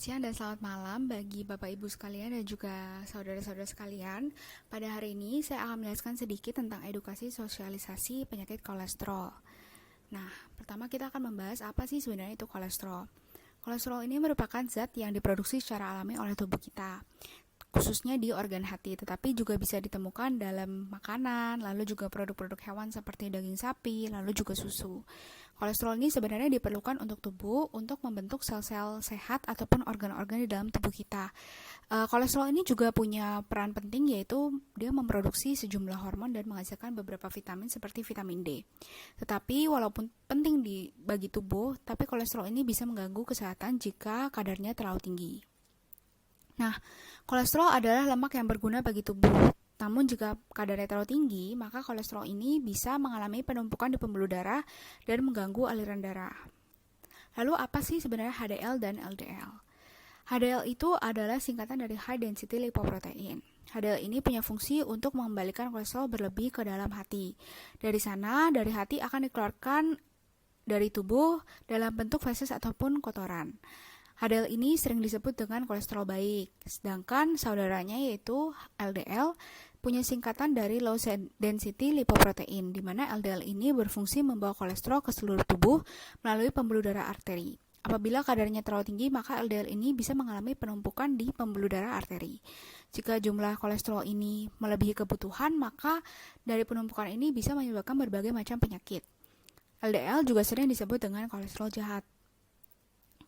Selamat siang dan selamat malam bagi Bapak Ibu sekalian dan juga saudara-saudara sekalian. Pada hari ini saya akan menjelaskan sedikit tentang edukasi sosialisasi penyakit kolesterol. Nah, pertama kita akan membahas apa sih sebenarnya itu kolesterol. Kolesterol ini merupakan zat yang diproduksi secara alami oleh tubuh kita, khususnya di organ hati, tetapi juga bisa ditemukan dalam makanan, lalu juga produk-produk hewan seperti daging sapi, lalu juga susu. Kolesterol ini sebenarnya diperlukan untuk tubuh untuk membentuk sel-sel sehat ataupun organ-organ di dalam tubuh kita. Kolesterol ini juga punya peran penting, yaitu dia memproduksi sejumlah hormon dan menghasilkan beberapa vitamin seperti vitamin D. Tetapi walaupun penting bagi tubuh, tapi kolesterol ini bisa mengganggu kesehatan jika kadarnya terlalu tinggi. Nah, kolesterol adalah lemak yang berguna bagi tubuh. Namun jika kadarnya terlalu tinggi, maka kolesterol ini bisa mengalami penumpukan di pembuluh darah dan mengganggu aliran darah. Lalu apa sih sebenarnya HDL dan LDL? HDL itu adalah singkatan dari High Density Lipoprotein. HDL ini punya fungsi untuk mengembalikan kolesterol berlebih ke dalam hati. Dari sana, dari hati akan dikeluarkan dari tubuh dalam bentuk feses ataupun kotoran. HDL ini sering disebut dengan kolesterol baik, sedangkan saudaranya yaitu LDL punya singkatan dari Low Density Lipoprotein, di mana LDL ini berfungsi membawa kolesterol ke seluruh tubuh melalui pembuluh darah arteri. Apabila kadarnya terlalu tinggi, maka LDL ini bisa mengalami penumpukan di pembuluh darah arteri. Jika jumlah kolesterol ini melebihi kebutuhan, maka dari penumpukan ini bisa menyebabkan berbagai macam penyakit. LDL juga sering disebut dengan kolesterol jahat.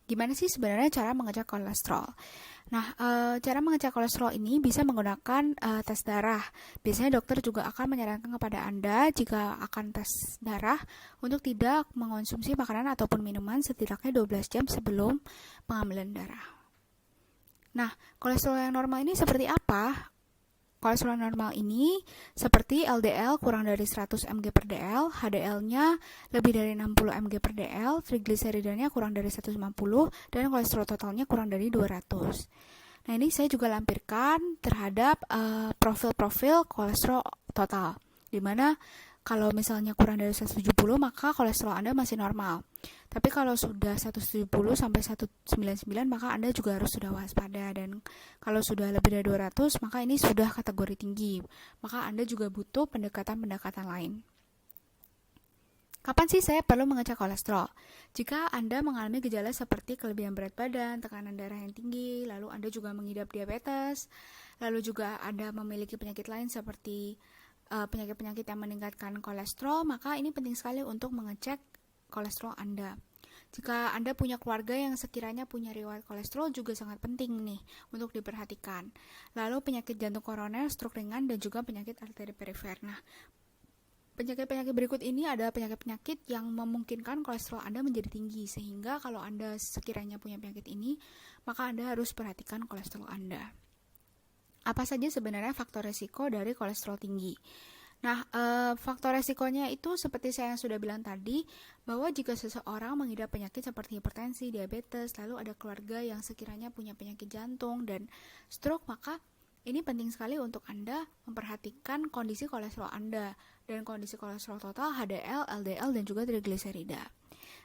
Gimana sih sebenarnya cara mengecek kolesterol? Nah, cara mengecek kolesterol ini bisa menggunakan tes darah. Biasanya dokter juga akan menyarankan kepada Anda jika akan tes darah untuk tidak mengonsumsi makanan ataupun minuman setidaknya 12 jam sebelum pengambilan darah. Nah, kolesterol yang normal ini seperti apa? Kolesterol normal ini seperti LDL kurang dari 100 mg per dl, HDL-nya lebih dari 60 mg per dl, trigliseridanya kurang dari 150, dan kolesterol totalnya kurang dari 200. Nah, ini saya juga lampirkan terhadap profil-profil kolesterol total, di mana kalau misalnya kurang dari 170 maka kolesterol Anda masih normal. Tapi kalau sudah 170 sampai 199 maka Anda juga harus sudah waspada, dan kalau sudah lebih dari 200 maka ini sudah kategori tinggi. Maka Anda juga butuh pendekatan-pendekatan lain. Kapan sih saya perlu mengecek kolesterol? Jika Anda mengalami gejala seperti kelebihan berat badan, tekanan darah yang tinggi, lalu Anda juga mengidap diabetes, lalu juga Anda memiliki penyakit lain seperti penyakit-penyakit yang meningkatkan kolesterol, maka ini penting sekali untuk mengecek kolesterol Anda. Jika Anda punya keluarga yang sekiranya punya riwayat kolesterol juga sangat penting nih untuk diperhatikan. Lalu penyakit jantung koroner, stroke ringan, dan juga penyakit arteri perifer. Nah, penyakit-penyakit berikut ini adalah penyakit-penyakit yang memungkinkan kolesterol Anda menjadi tinggi, sehingga kalau Anda sekiranya punya penyakit ini, maka Anda harus perhatikan kolesterol Anda. Apa saja sebenarnya faktor resiko dari kolesterol tinggi? Nah, faktor resikonya itu seperti saya yang sudah bilang tadi, bahwa jika seseorang mengidap penyakit seperti hipertensi, diabetes, lalu ada keluarga yang sekiranya punya penyakit jantung dan stroke, maka ini penting sekali untuk Anda memperhatikan kondisi kolesterol Anda dan kondisi kolesterol total, HDL, LDL, dan juga trigliserida.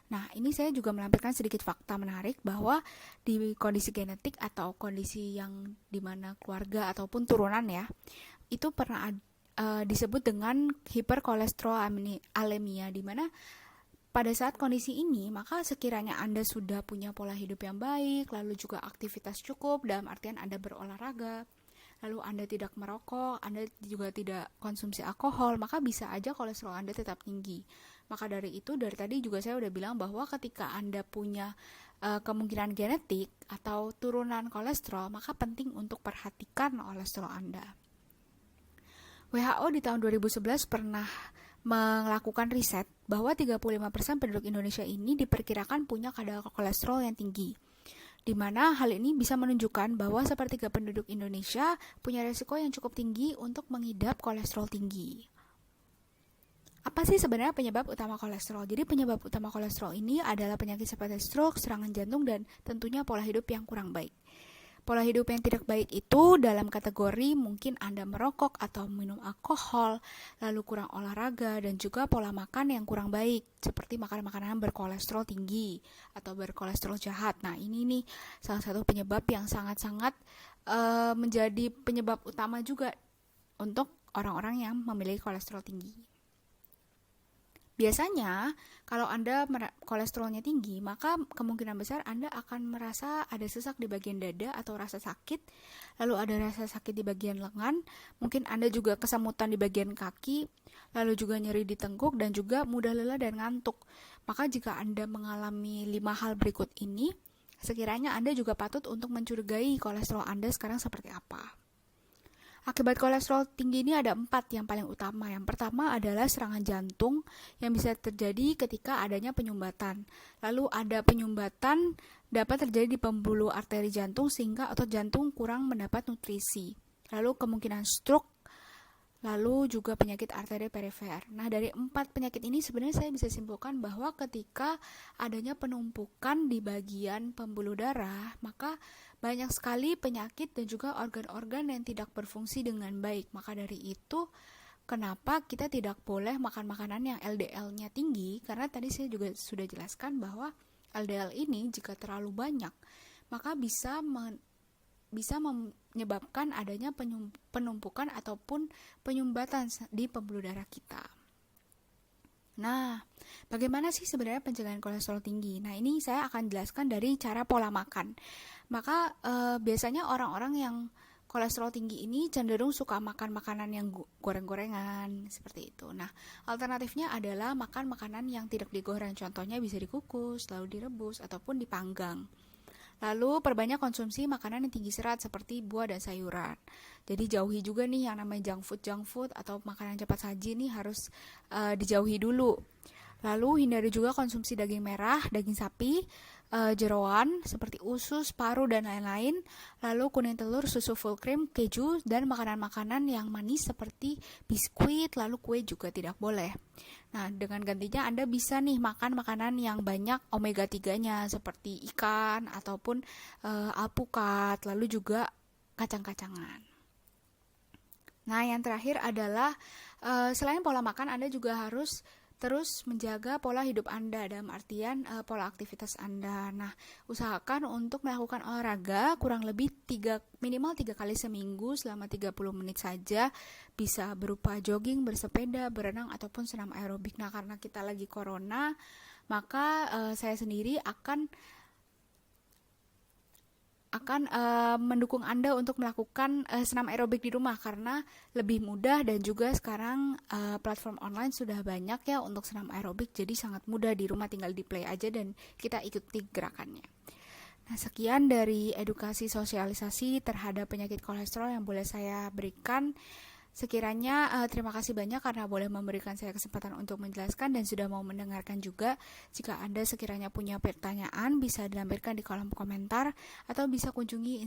Nah, ini saya juga melampirkan sedikit fakta menarik bahwa di kondisi genetik atau kondisi yang dimana keluarga ataupun turunan ya, itu pernah disebut dengan hiperkolesterolemia, di mana pada saat kondisi ini, maka sekiranya Anda sudah punya pola hidup yang baik, lalu juga aktivitas cukup, dalam artian Anda berolahraga, lalu Anda tidak merokok, Anda juga tidak konsumsi alkohol, maka bisa aja kolesterol Anda tetap tinggi. Maka dari itu, dari tadi juga saya udah bilang bahwa ketika Anda punya kemungkinan genetik atau turunan kolesterol, maka penting untuk perhatikan kolesterol Anda. WHO di tahun 2011 pernah melakukan riset bahwa 35% penduduk Indonesia ini diperkirakan punya kadar kolesterol yang tinggi, di mana hal ini bisa menunjukkan bahwa sepertiga penduduk Indonesia punya risiko yang cukup tinggi untuk mengidap kolesterol tinggi. Apa sih sebenarnya penyebab utama kolesterol? Jadi penyebab utama kolesterol ini adalah penyakit seperti stroke, serangan jantung, dan tentunya pola hidup yang kurang baik. Pola hidup yang tidak baik itu dalam kategori mungkin Anda merokok atau minum alkohol, lalu kurang olahraga, dan juga pola makan yang kurang baik, seperti makan makanan berkolesterol tinggi atau berkolesterol jahat. Nah, ini nih salah satu penyebab yang sangat-sangat menjadi penyebab utama juga untuk orang-orang yang memiliki kolesterol tinggi. Biasanya, kalau Anda kolesterolnya tinggi, maka kemungkinan besar Anda akan merasa ada sesak di bagian dada atau rasa sakit, lalu ada rasa sakit di bagian lengan, mungkin Anda juga kesemutan di bagian kaki, lalu juga nyeri di tengkuk, dan juga mudah lelah dan ngantuk. Maka jika Anda mengalami 5 hal berikut ini, sekiranya Anda juga patut untuk mencurigai kolesterol Anda sekarang seperti apa. Akibat kolesterol tinggi ini ada 4 yang paling utama. Yang pertama adalah serangan jantung yang bisa terjadi ketika adanya penyumbatan. Lalu ada penyumbatan dapat terjadi di pembuluh arteri jantung sehingga otot jantung kurang mendapat nutrisi. Lalu kemungkinan stroke, lalu juga penyakit arteri perifer. Nah, dari 4 penyakit ini sebenarnya saya bisa simpulkan bahwa ketika adanya penumpukan di bagian pembuluh darah, maka banyak sekali penyakit dan juga organ-organ yang tidak berfungsi dengan baik. Maka dari itu, kenapa kita tidak boleh makan makanan yang LDL-nya tinggi? Karena tadi saya juga sudah jelaskan bahwa LDL ini jika terlalu banyak, maka bisa menyebabkan adanya penumpukan ataupun penyumbatan di pembuluh darah kita. Nah, bagaimana sih sebenarnya pencegahan kolesterol tinggi? Nah, ini saya akan jelaskan dari cara pola makan. Maka biasanya orang-orang yang kolesterol tinggi ini cenderung suka makan makanan yang goreng-gorengan, seperti itu. Nah, alternatifnya adalah makan makanan yang tidak digoreng. Contohnya bisa dikukus, lalu direbus, ataupun dipanggang. Lalu perbanyak konsumsi makanan yang tinggi serat seperti buah dan sayuran. Jadi jauhi juga nih yang namanya junk food atau makanan cepat saji nih harus dijauhi dulu. Lalu hindari juga konsumsi daging merah, daging sapi, jeroan seperti usus, paru, dan lain-lain. Lalu kuning telur, susu full cream, keju, dan makanan-makanan yang manis seperti biskuit, lalu kue juga tidak boleh. Nah, dengan gantinya Anda bisa nih makan makanan yang banyak omega 3-nya seperti ikan ataupun alpukat, lalu juga kacang-kacangan. Nah, yang terakhir adalah selain pola makan, Anda juga harus terus menjaga pola hidup Anda, dalam artian pola aktivitas Anda. Nah, usahakan untuk melakukan olahraga kurang lebih minimal 3 kali seminggu selama 30 menit saja. Bisa berupa jogging, bersepeda, berenang, ataupun senam aerobik. Nah, karena kita lagi corona, maka saya sendiri akan mendukung Anda untuk melakukan senam aerobik di rumah karena lebih mudah, dan juga sekarang platform online sudah banyak ya untuk senam aerobik, jadi sangat mudah di rumah, tinggal di play aja dan kita ikuti gerakannya. Nah, sekian dari edukasi sosialisasi terhadap penyakit kolesterol yang boleh saya berikan. Sekiranya terima kasih banyak karena boleh memberikan saya kesempatan untuk menjelaskan dan sudah mau mendengarkan juga. Jika Anda sekiranya punya pertanyaan, bisa dilampirkan di kolom komentar atau bisa kunjungi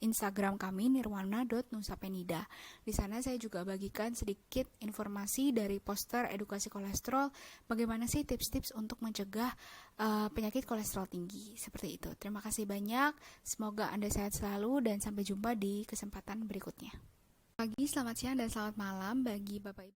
Instagram kami nirwana.nusapenida. Di sana saya juga bagikan sedikit informasi dari poster edukasi kolesterol, bagaimana sih tips-tips untuk mencegah penyakit kolesterol tinggi. Seperti itu. Terima kasih banyak. Semoga Anda sehat selalu dan sampai jumpa di kesempatan berikutnya. Pagi, selamat siang, dan selamat malam bagi Bapak Ibu.